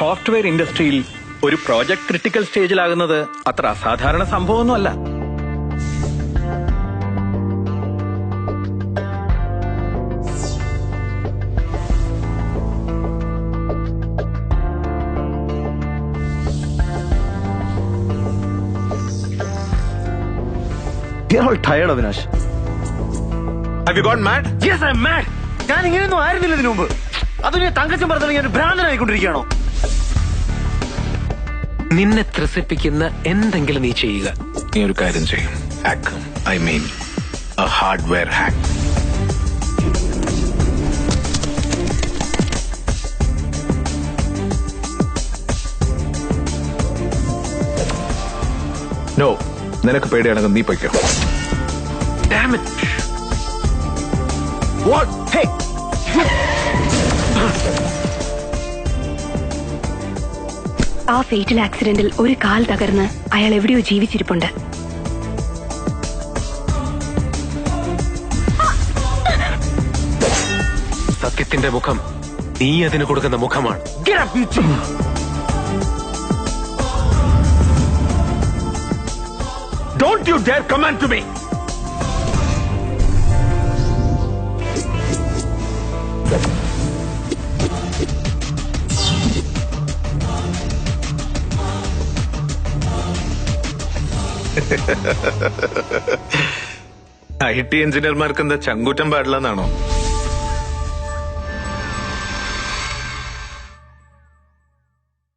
Software ഇൻഡസ്ട്രിയിൽ ഒരു project critical സ്റ്റേജിലാകുന്നത് അത്ര അസാധാരണ സംഭവമൊന്നുമല്ല. You're all tired, Avinash. Have you gone mad? Yes, I'm mad. ഞാൻ ഇങ്ങനെയൊന്നും ആയിരുന്നില്ല ഇതിനു മുമ്പ്. അതും ഞാൻ തങ്കച്ചൻ പറഞ്ഞാൽ ഞാൻ ഭ്രാന്തനായിക്കൊണ്ടിരിക്കുകയാണോ? നിന്നെ ത്രസിപ്പിക്കുന്ന എന്തെങ്കിലും നീ ചെയ്യുക. നീ ഒരു കാര്യം ചെയ്യും. Hack. I mean, a hardware hack. No. നിനക്ക് പേടിയാണെങ്കിൽ നീ പൊയ്ക്കോ. Damn it. What? Hey! ആ ഫേറ്റൽ ആക്സിഡന്റിൽ ഒരു കാൽ തകർന്ന് അയാൾ എവിടെയോ ജീവിച്ചിരിപ്പുണ്ട്. സത്യത്തിന്റെ മുഖം നീ അതിന് കൊടുക്കുന്ന മുഖമാണ്. Get up, you two. Don't you dare command to me! IT എഞ്ചിനീയർമാർക്ക് എന്താ ചങ്കൂറ്റം പാടില്ലെന്നാണോ?